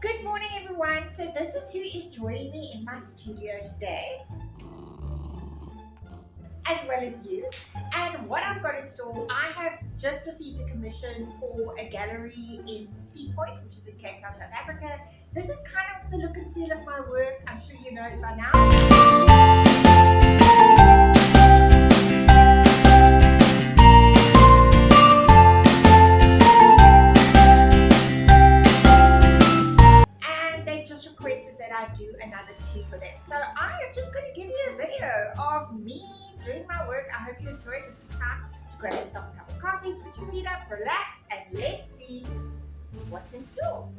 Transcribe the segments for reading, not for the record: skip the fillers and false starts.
Good morning, everyone. So this is who is joining me in my studio today, as well as you. And what I've got installed, I have just received a commission for a gallery in Sea Point, which is in Cape Town, South Africa. This is kind of the look and feel of my work. I'm sure you know it by now. And they just requested that I do another two for them. So I am just going to give you a video of me doing my work. I hope you enjoy. This is time to grab yourself a cup of coffee, put your feet up, relax, and let's see what's in store.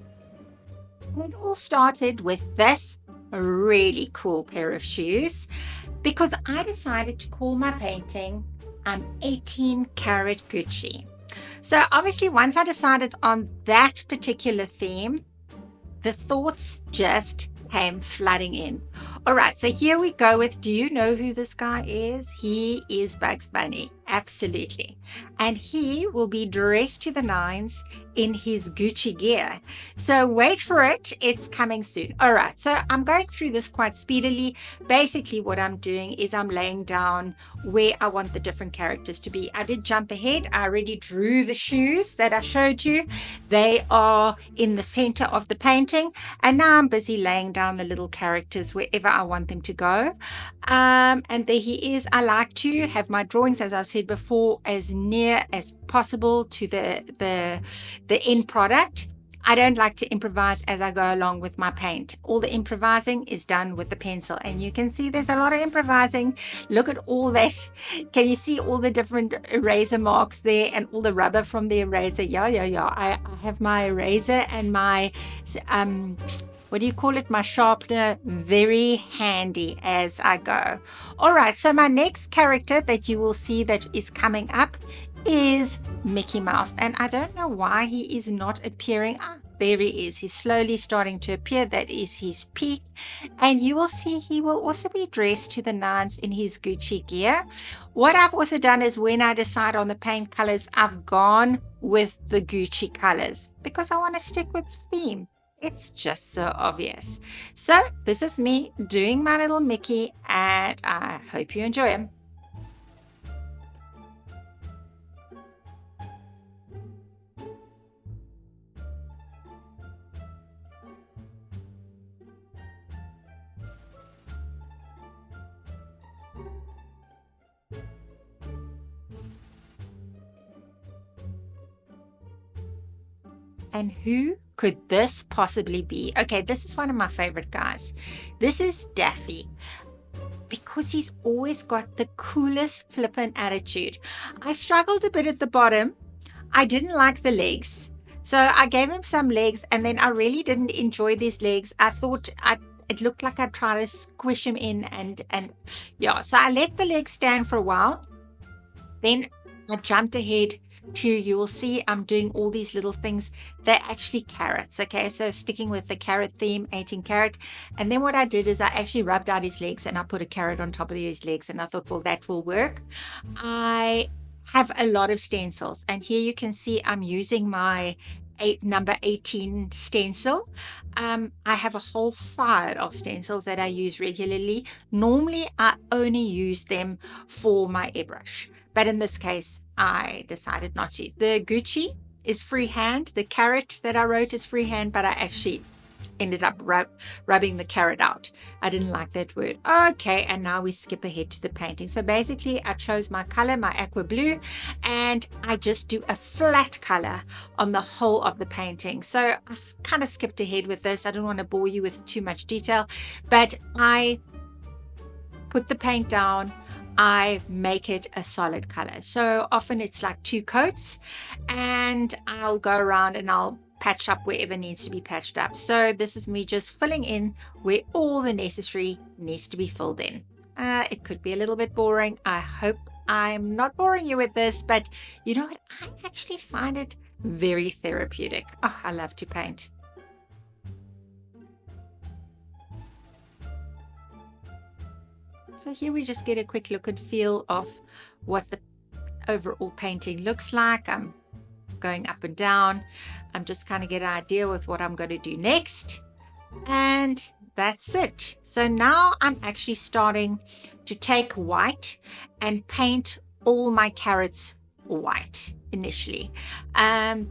It all started with this really cool pair of shoes because I decided to call my painting 18 karat Gucci. So obviously once I decided on that particular theme, the thoughts just came flooding in. All right, so here we go with, do you know who this guy is? He is Bugs Bunny, absolutely. And he will be dressed to the nines in his Gucci gear. So wait for it, it's coming soon. All right, so I'm going through this quite speedily. Basically what I'm doing is I'm laying down where I want the different characters to be. I did jump ahead. I already drew the shoes that I showed you. They are in the center of the painting, and now I'm busy laying down the little characters wherever I want them to go. And there he is. I like to have my drawings, as I've said before, as near as possible to the end product. I don't like to improvise as I go along with my paint. All the improvising is done with the pencil, and you can see there's a lot of improvising. Look at all that. Can you see all the different eraser marks there and all the rubber from the eraser? Yeah. I have my eraser and my what do you call it? My sharpener very handy as I go. All right, so my next character that you will see that is coming up is Mickey Mouse, and I don't know why he is not appearing. There he is. He's slowly starting to appear. That is his peak, and you will see he will also be dressed to the nines in his Gucci gear. What I've also done is when I decide on the paint colors, I've gone with the Gucci colors because I want to stick with the theme. It's just so obvious. So this is me doing my little Mickey, and I hope you enjoy him. And who could this possibly be? Okay, this is one of my favorite guys. This is Daffy, because he's always got the coolest flippant attitude. I struggled a bit at the bottom. I didn't like the legs. So I gave him some legs, and then I really didn't enjoy these legs. I thought it looked like I'd try to squish him in, and yeah. So I let the legs stand for a while. Then I jumped ahead to, you will see I'm doing all these little things. They're actually carrots. Okay, so sticking with the carrot theme, 18 karat. And then what I did is I actually rubbed out his legs and I put a carrot on top of his legs, and I thought, well, that will work. I have a lot of stencils, and here you can see I'm using my number 18 stencil. I have a whole file of stencils that I use regularly. Normally I only use them for my airbrush, but in this case I decided not to. The Gucci is freehand. The carrot that I wrote is freehand, but I actually ended up rubbing the carrot out. I didn't like that word. Okay, and now we skip ahead to the painting. So basically I chose my color, my aqua blue, and I just do a flat color on the whole of the painting. So I kind of skipped ahead with this. I don't want to bore you with too much detail, but I put the paint down. I make it a solid color. So often it's like 2 coats, and I'll go around and I'll patch up wherever needs to be patched up. So this is me just filling in where all the necessary needs to be filled in. It could be a little bit boring. I hope I'm not boring you with this, but you know what? I actually find it very therapeutic. Oh, I love to paint. So here we just get a quick look and feel of what the overall painting looks like. I'm going up and down. I'm just kind of get an idea with what I'm going to do next. And that's it. So now I'm actually starting to take white and paint all my carrots white initially,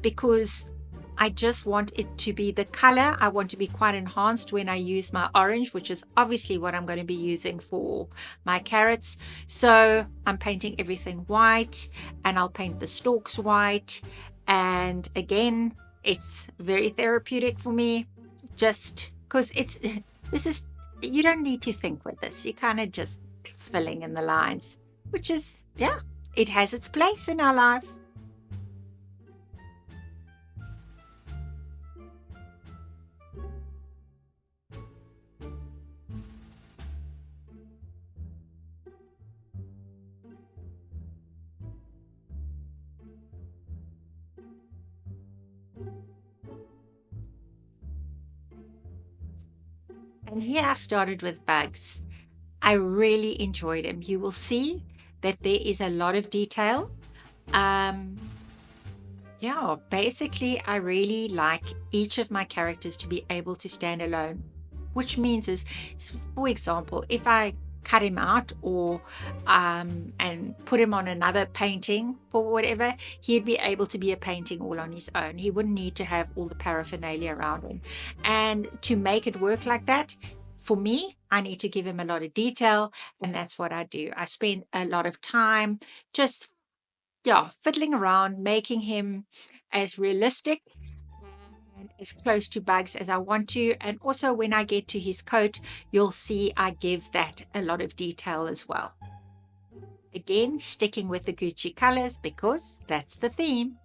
because I just want it to be the color. I want to be quite enhanced when I use my orange, which is obviously what I'm going to be using for my carrots. So I'm painting everything white, and I'll paint the stalks white. And again, it's very therapeutic for me, just because this is, you don't need to think with this. You kind of just filling in the lines, which is, yeah, it has its place in our life. And here I started with bugs. I really enjoyed him. You will see that there is a lot of detail. Um, yeah, basically, I really like each of my characters to be able to stand alone, which means is, for example, if I cut him out or and put him on another painting for whatever, he'd be able to be a painting all on his own. He wouldn't need to have all the paraphernalia around him. And to make it work like that, for me, I need to give him a lot of detail, and that's what I do. I spend a lot of time just, yeah, fiddling around, making him as realistic and as close to bugs as I want to. And also when I get to his coat, you'll see I give that a lot of detail as well. Again, sticking with the Gucci colors because that's the theme.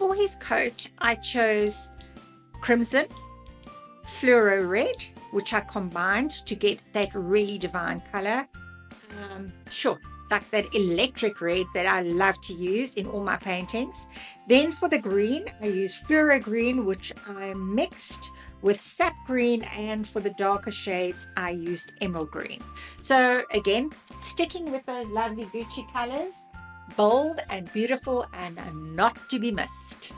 for his coat, I chose crimson, fluoro red, which I combined to get that really divine color. Sure, like that electric red that I love to use in all my paintings. Then for the green, I used fluoro green, which I mixed with sap green, and for the darker shades, I used emerald green. So again, sticking with those lovely Gucci colors, bold and beautiful and not to be missed.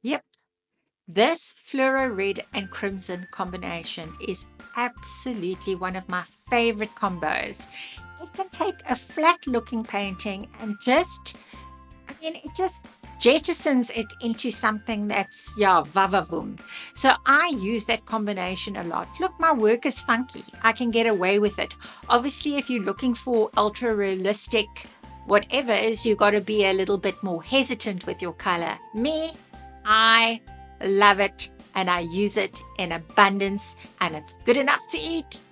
Yep, this fluoro red and crimson combination is absolutely one of my favorite combos. It can take a flat looking painting and it just jettisons it into something that's, yeah, vavavoom. So I use that combination a lot. Look, my work is funky. I can get away with it. Obviously, if you're looking for ultra realistic whatever is, you got to be a little bit more hesitant with your color. Me, I love it and I use it in abundance and it's good enough to eat.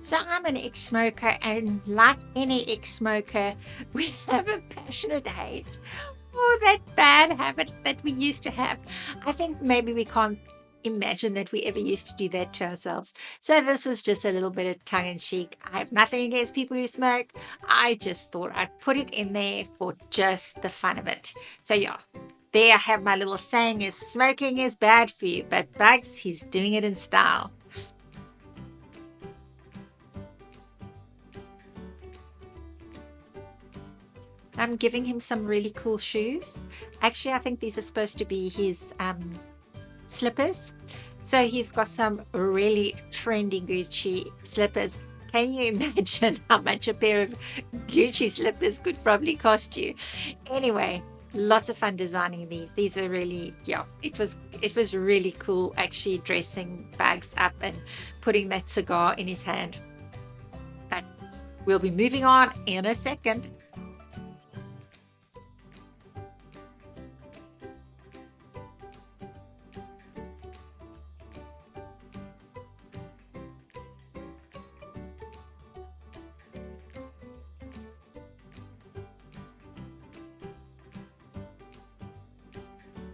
So I'm an ex-smoker, and like any ex-smoker, we have a passionate hate for that bad habit that we used to have. I think maybe we can't imagine that we ever used to do that to ourselves. So this was just a little bit of tongue in cheek. I have nothing against people who smoke. I just thought I'd put it in there for just the fun of it. So yeah, there I have my little saying is smoking is bad for you, but Bugs, he's doing it in style. I'm giving him some really cool shoes. Actually, I think these are supposed to be his slippers. So he's got some really trendy Gucci slippers. Can you imagine how much a pair of Gucci slippers could probably cost you? Anyway, lots of fun designing these. These are really, yeah, it was really cool actually dressing Bags up and putting that cigar in his hand. But we'll be moving on in a second.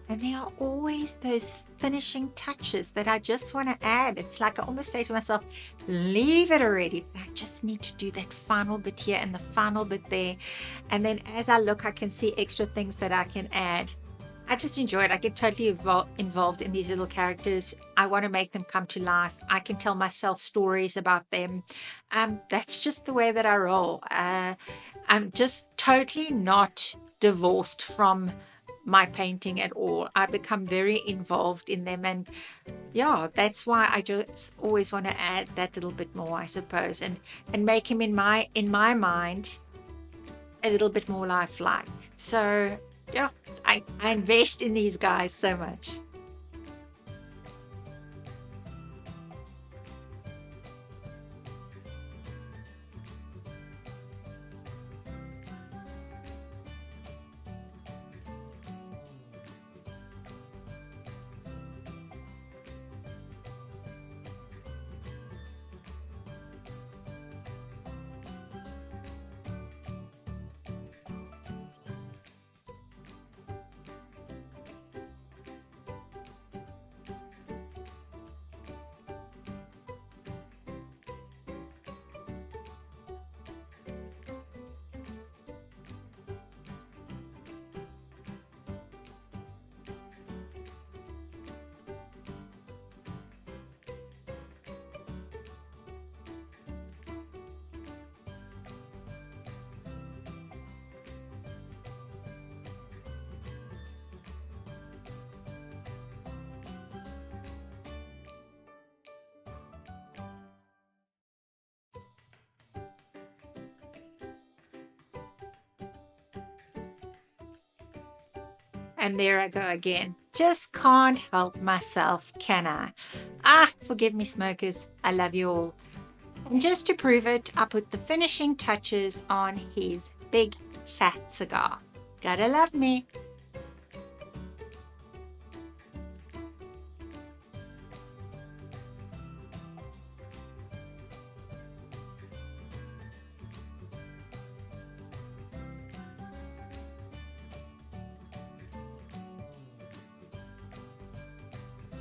And there are always those finishing touches that I just want to add. It's like I almost say to myself, leave it already. I just need to do that final bit here and the final bit there. And then as I look, I can see extra things that I can add. I just enjoy it. I get totally involved in these little characters. I want to make them come to life. I can tell myself stories about them. That's just the way that I roll. I'm just totally not divorced from my painting at all. I become very involved in them, and yeah, that's why I just always want to add that little bit more, I suppose, and make him in my mind a little bit more lifelike. So yeah, I invest in these guys so much. And there I go again. Just can't help myself, can I? Ah, forgive me, smokers. I love you all. And just to prove it, I put the finishing touches on his big fat cigar. Gotta love me.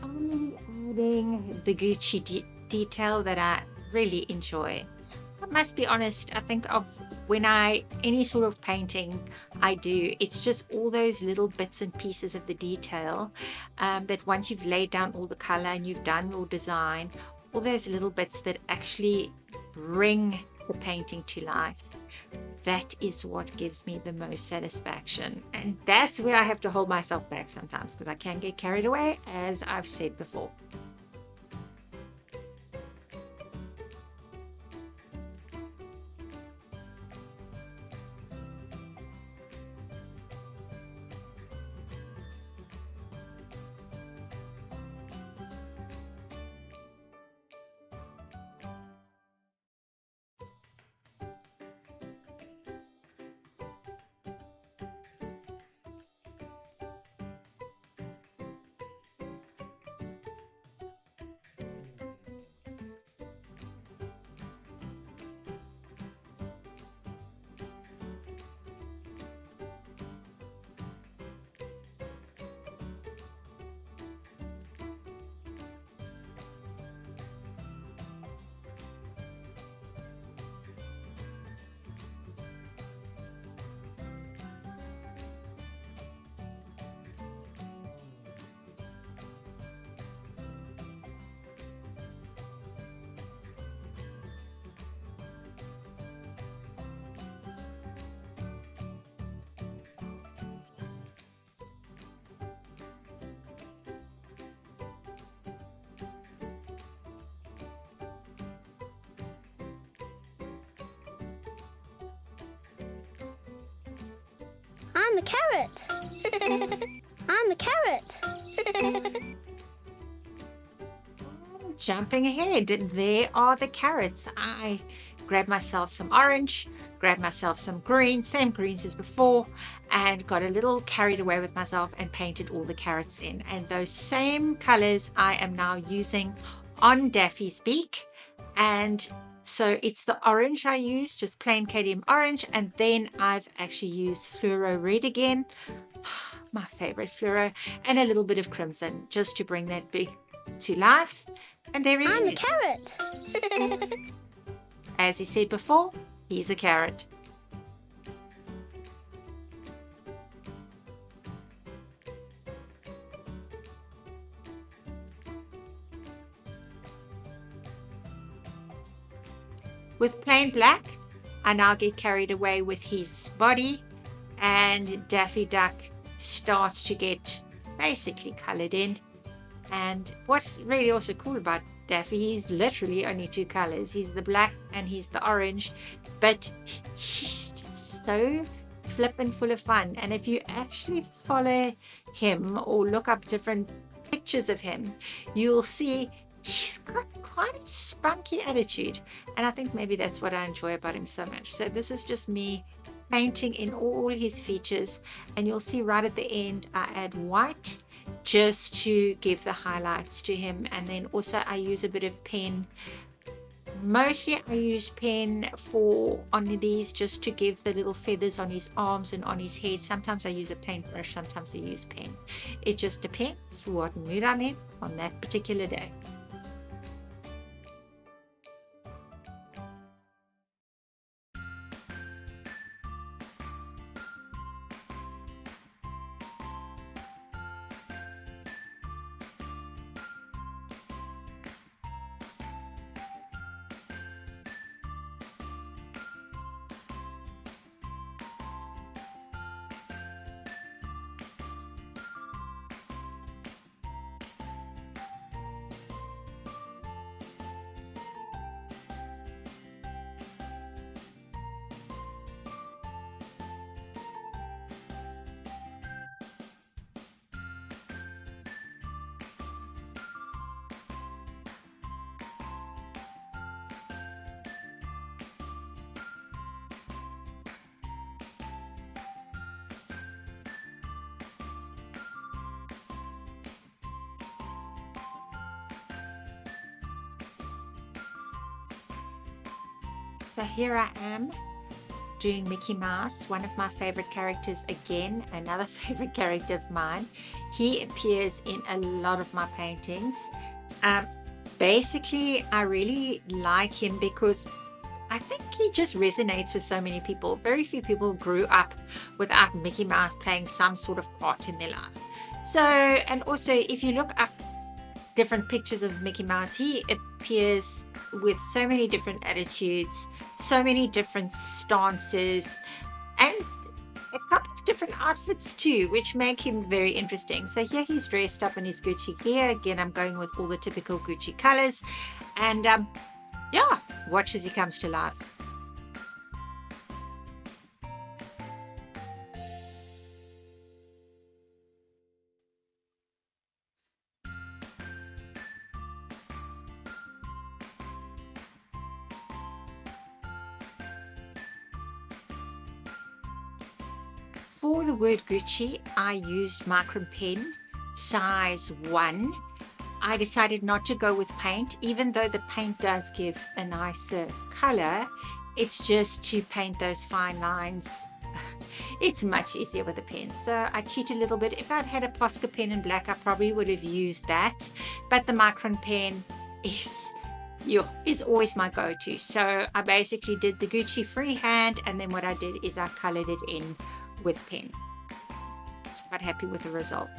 Finally adding the Gucci detail that I really enjoy. I must be honest, I think of when any sort of painting I do, it's just all those little bits and pieces of the detail that once you've laid down all the color and you've done your design, all those little bits that actually bring the painting to life. That is what gives me the most satisfaction. And that's where I have to hold myself back sometimes because I can get carried away, as I've said before. I'm a carrot. I'm a carrot. Jumping ahead, there are the carrots. I grabbed myself some orange, grabbed myself some green, same greens as before, and got a little carried away with myself and painted all the carrots in. And those same colors I am now using on Daffy's beak. And so it's the orange I use, just plain KDM orange, and then I've actually used fluoro red again, my favorite fluoro, and a little bit of crimson just to bring that beak to life. And there he I'm a is. carrot. As he said before, he's a carrot. With plain black, I now get carried away with his body, and Daffy Duck starts to get basically colored in. And what's really also cool about Daffy, he's literally only two colors. He's the black and he's the orange, but he's just so flippin' full of fun. And if you actually follow him or look up different pictures of him, you'll see he's got quite a spunky attitude. And I think maybe that's what I enjoy about him so much. So this is just me painting in all his features, and you'll see right at the end I add white just to give the highlights to him. And then also I use a bit of pen. Mostly I use pen for on these just to give the little feathers on his arms and on his head. Sometimes I use a paintbrush, sometimes I use pen. It just depends what mood I'm in on that particular day. So here I am doing Mickey Mouse, one of my favorite characters again, another favorite character of mine. He appears in a lot of my paintings. Basically, I really like him because I think he just resonates with so many people. Very few people grew up without Mickey Mouse playing some sort of part in their life. So, and also if you look up different pictures of Mickey Mouse, he appears with so many different attitudes, so many different stances, and a couple of different outfits too, which make him very interesting. So here he's dressed up in his Gucci gear. Again, I'm going with all the typical Gucci colors, and yeah, watch as he comes to life. For the word Gucci, I used micron pen, size 1. I decided not to go with paint, even though the paint does give a nicer color. It's just to paint those fine lines. It's much easier with a pen. So I cheat a little bit. If I'd had a Posca pen in black, I probably would have used that. But the micron pen is always my go-to. So I basically did the Gucci freehand, and then what I did is I colored it in with pen. I'm quite happy with the result.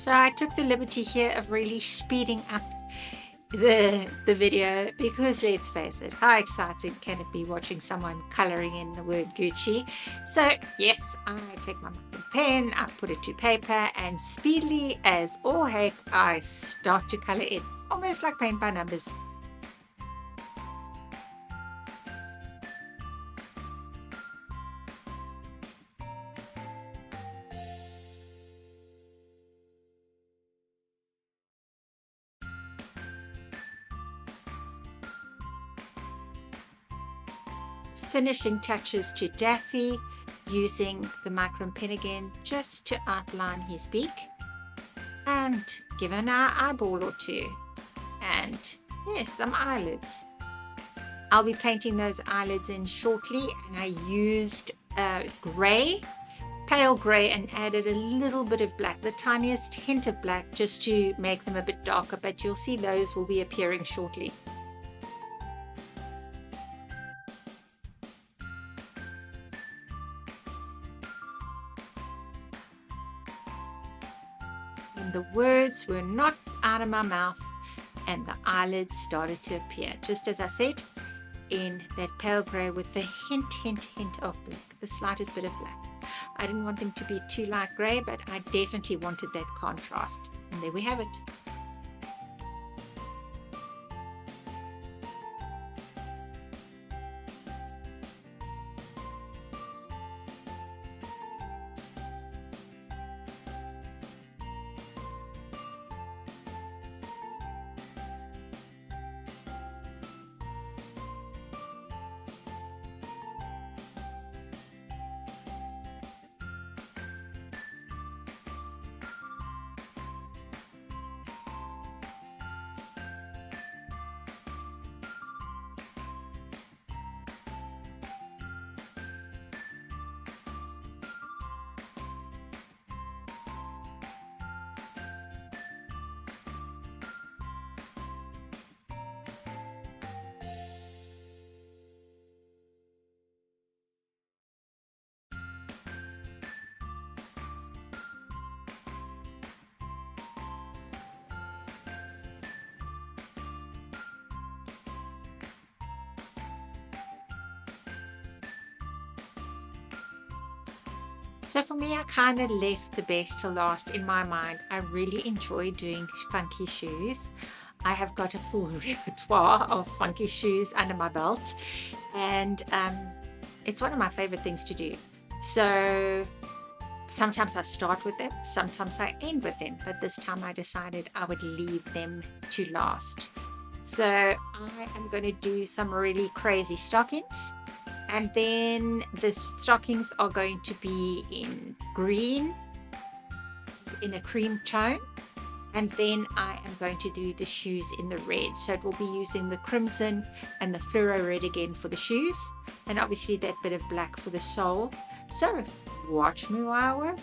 So I took the liberty here of really speeding up the video because let's face it, how exciting can it be watching someone coloring in the word Gucci? So yes, I take my marker pen, I put it to paper, and speedily as all heck I start to color in, almost like paint by numbers. Finishing touches to Daffy, using the micron pen again just to outline his beak and give an eyeball or two, and yes, some eyelids. I'll be painting those eyelids in shortly, and I used grey, pale grey, and added a little bit of black, the tiniest hint of black, just to make them a bit darker, but you'll see those will be appearing shortly. And the words were knocked out of my mouth and the eyelids started to appear, just as I said, in that pale grey with the hint of black, the slightest bit of black. I didn't want them to be too light grey, but I definitely wanted that contrast. And there we have it. So for me, I kind of left the best to last in my mind. I really enjoy doing funky shoes. I have got a full repertoire of funky shoes under my belt, and it's one of my favorite things to do. So sometimes I start with them, sometimes I end with them, but this time I decided I would leave them to last. So I am going to do some really crazy stockings. And then the stockings are going to be in green, in a cream tone. And then I am going to do the shoes in the red. So it will be using the crimson and the fluoro red again for the shoes. And obviously that bit of black for the sole. So watch me while I work.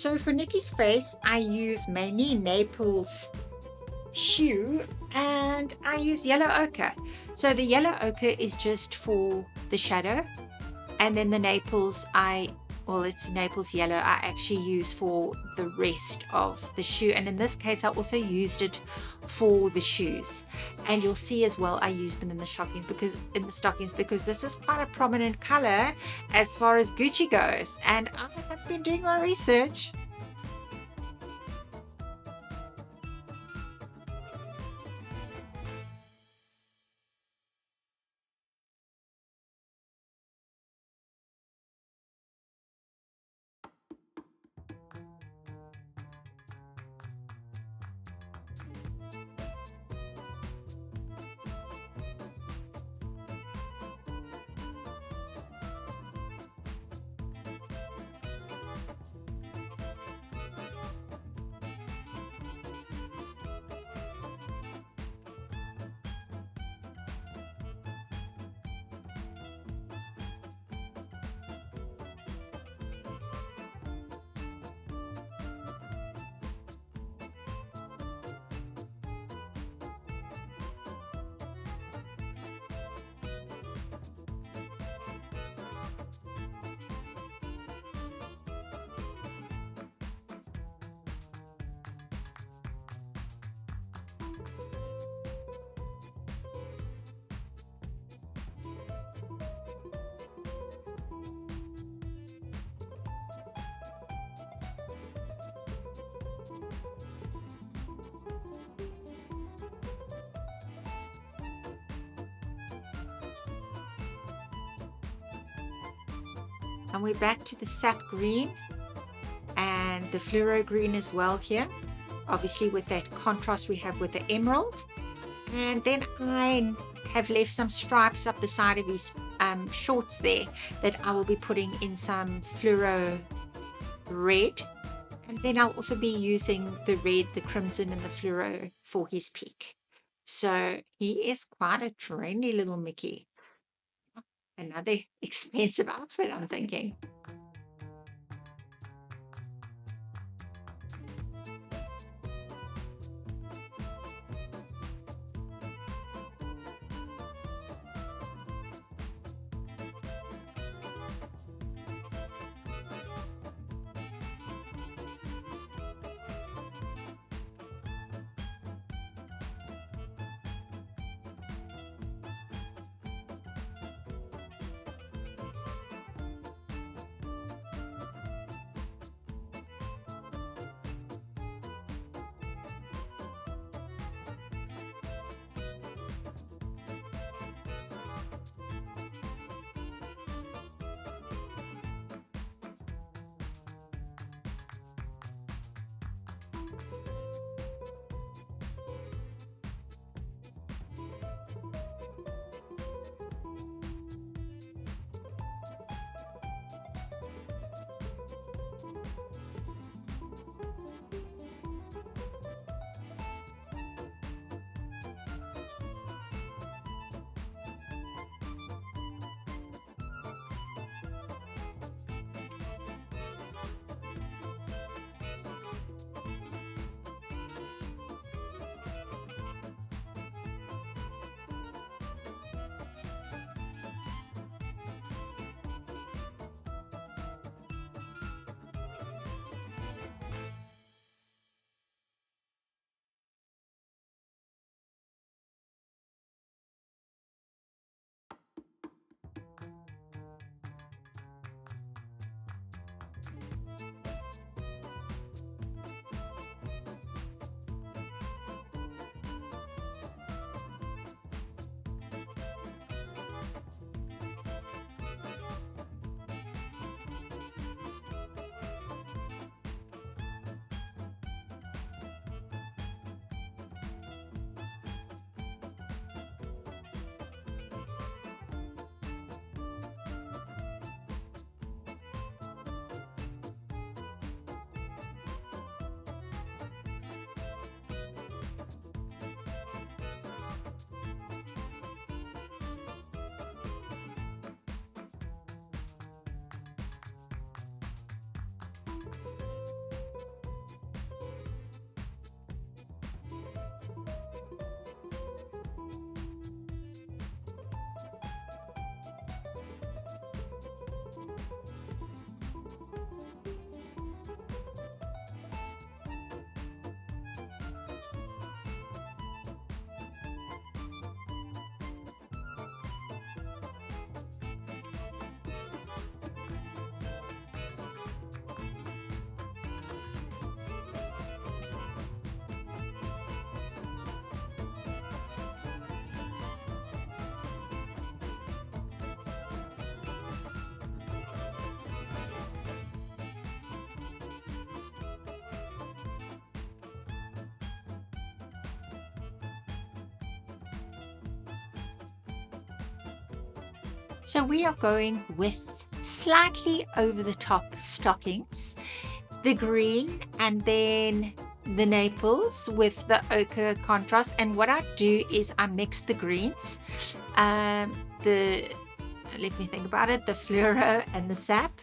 So for Nikki's face, I use mainly Naples hue and I use yellow ochre. So the yellow ochre is just for the shadow, and then the Naples it's Naples yellow I actually use for the rest of the shoe, and in this case I also used it for the shoes, and you'll see as well I use them in the stockings because this is quite a prominent color as far as Gucci goes, and I have been doing my research. And we're back to the sap green and the fluoro green as well here, obviously with that contrast we have with the emerald. And then I have left some stripes up the side of his shorts there that I will be putting in some fluoro red, and then I'll also be using the red, the crimson and the fluoro for his peak. So he is quite a trendy little Mickey. Another expensive outfit, I'm thinking. So we are going with slightly over the top stockings, the green, and then the Naples with the ochre contrast. And what I do is I mix the greens, the let me think about it, the fluoro and the sap,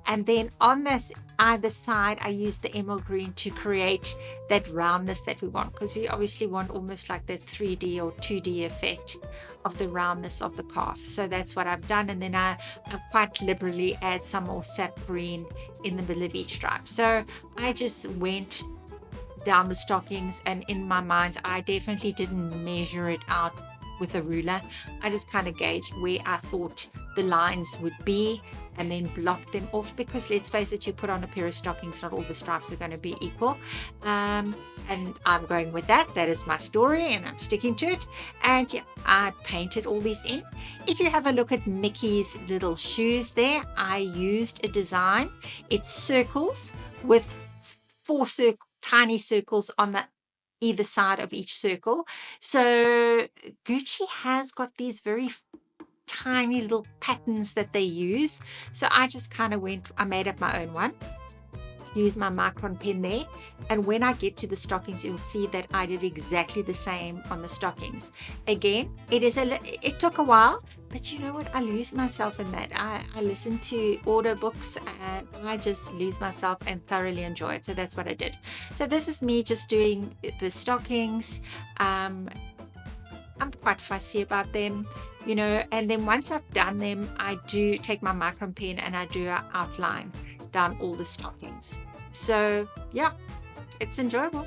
and then on this either side I use the emerald green to create that roundness that we want, because we obviously want almost like that 3D or 2D effect of the roundness of the calf. So that's what I've done, and then I quite liberally add some more sap green in the middle of each stripe. So I just went down the stockings, and in my mind I definitely didn't measure it out with a ruler. I just kind of gauged where I thought the lines would be and then blocked them off, because let's face it, you put on a pair of stockings, not all the stripes are going to be equal, and I'm going with that. That is my story and I'm sticking to it. And yeah, I painted all these in. If you have a look at Mickey's little shoes there, I used a design. It's circles with four tiny circles on the either side of each circle. So Gucci has got these very tiny little patterns that they use. So I just kind of I made up my own one, use my micron pen there, and when I get to the stockings you'll see that I did exactly the same on the stockings. Again, it took a while, but you know what, I lose myself in that. I listen to audiobooks and I just lose myself and thoroughly enjoy it. So that's what I did. So this is me just doing the stockings. I'm quite fussy about them, you know, and then once I've done them, I do take my micron pen and I do an outline down all the stockings. So yeah, it's enjoyable.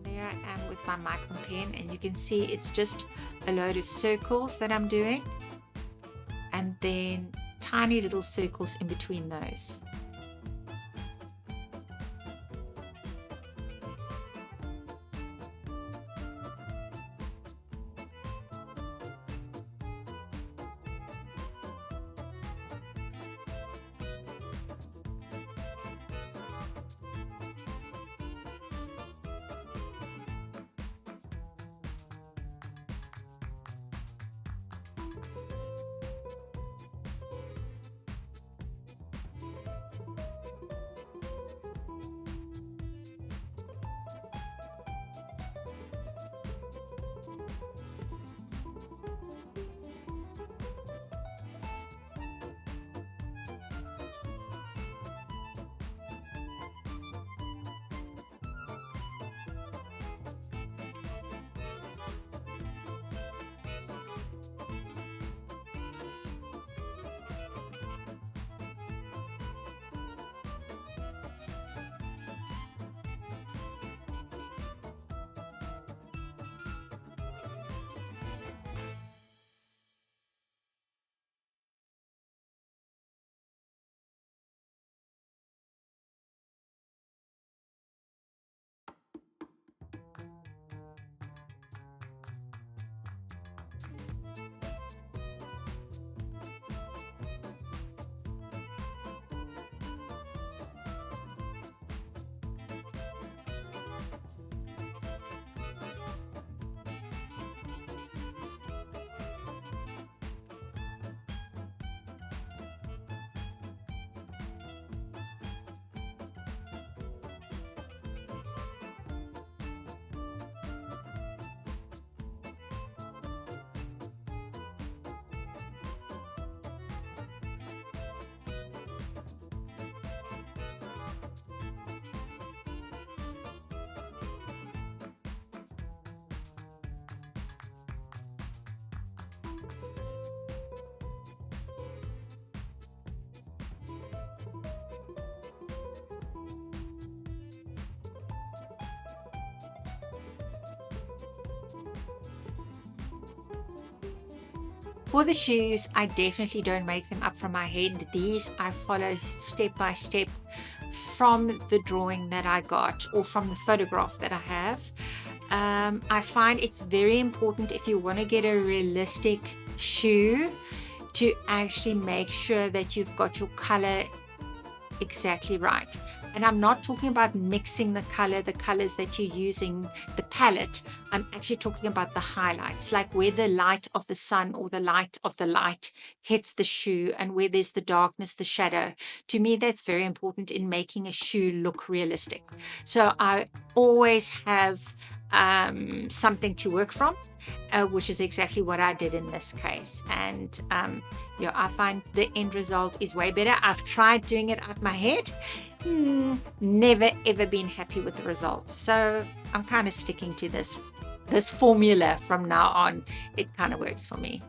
There I am with my micron pen, and you can see it's just a load of circles that I'm doing, and then tiny little circles in between those. For the shoes, I definitely don't make them up from my head. These I follow step by step from the drawing that I got or from the photograph that I have. I find it's very important if you want to get a realistic shoe to actually make sure that you've got your color exactly right. And I'm not talking about mixing the colors that you're using, the palette. I'm actually talking about the highlights, like where the light of the sun or the light of the light hits the shoe and where there's the darkness, the shadow. To me, that's very important in making a shoe look realistic. So I always have something to work from, which is exactly what I did in this case. And yeah, I find the end result is way better. I've tried doing it out my head, never ever been happy with the results. So I'm kind of sticking to this formula from now on. It kind of works for me.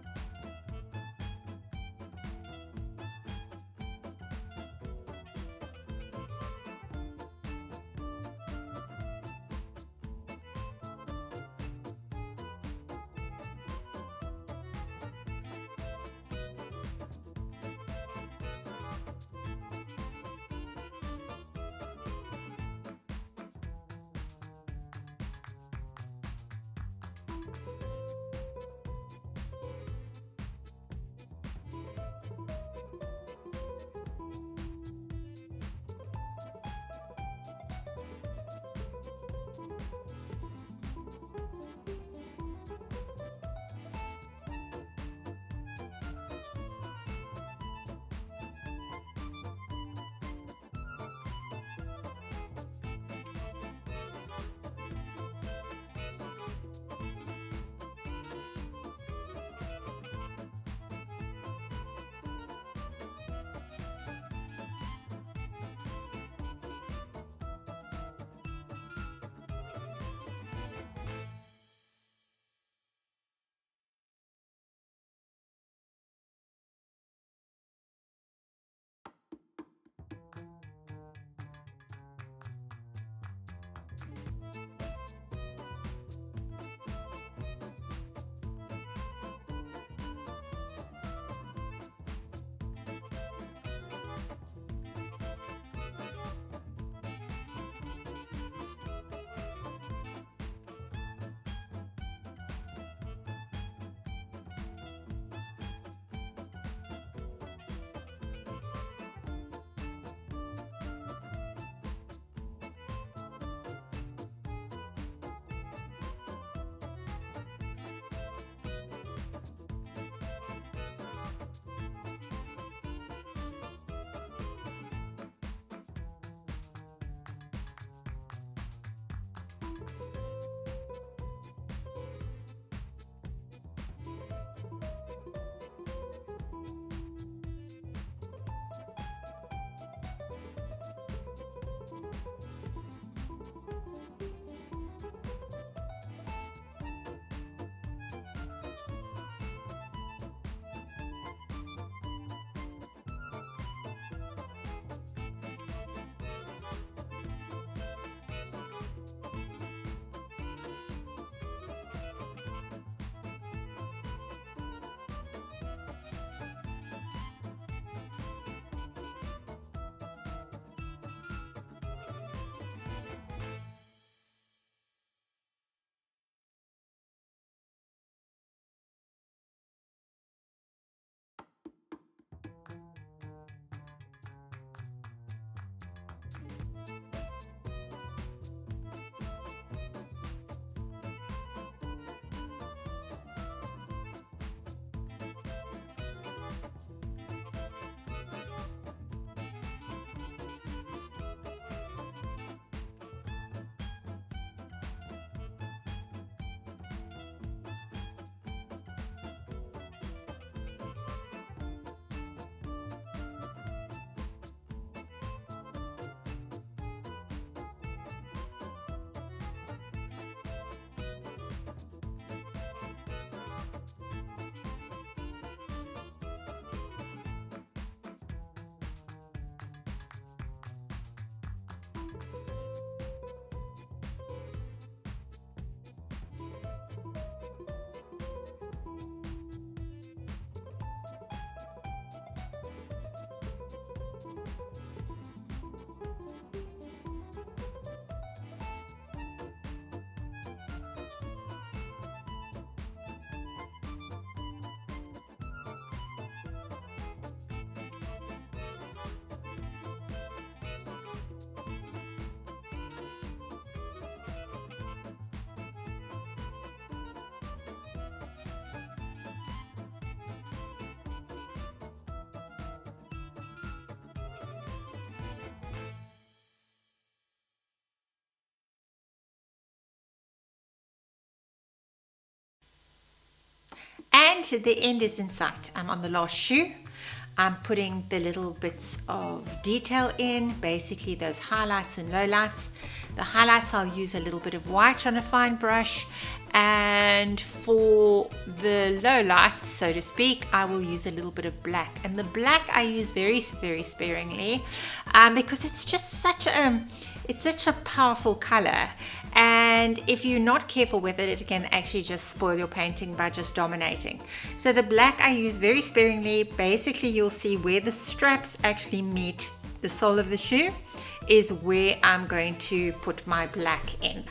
And the end is in sight. I'm on the last shoe. I'm putting the little bits of detail in, basically those highlights and lowlights. The highlights, I'll use a little bit of white on a fine brush, and for the lowlights, so to speak, I will use a little bit of black. And the black I use very, very sparingly, because it's just such a powerful color. And if you're not careful with it, it can actually just spoil your painting by just dominating. So the black I use very sparingly. Basically, you'll see where the straps actually meet the sole of the shoe is where I'm going to put my black in.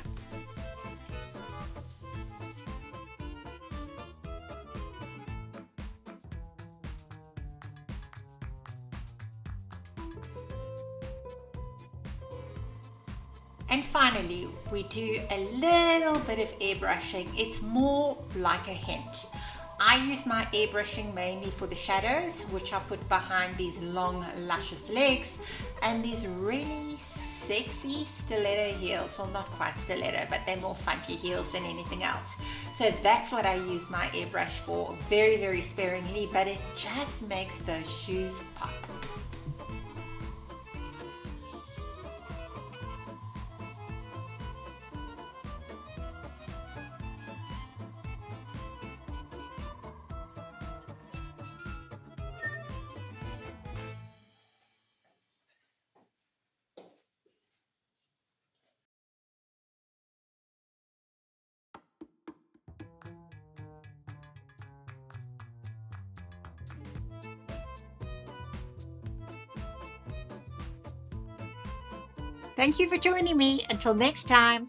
And finally, we do a little bit of airbrushing. It's more like a hint. I use my airbrushing mainly for the shadows, which I put behind these long, luscious legs and these really sexy stiletto heels. Well, not quite stiletto, but they're more funky heels than anything else. So that's what I use my airbrush for, very, very sparingly, but it just makes those shoes pop. Thank you for joining me. Until next time.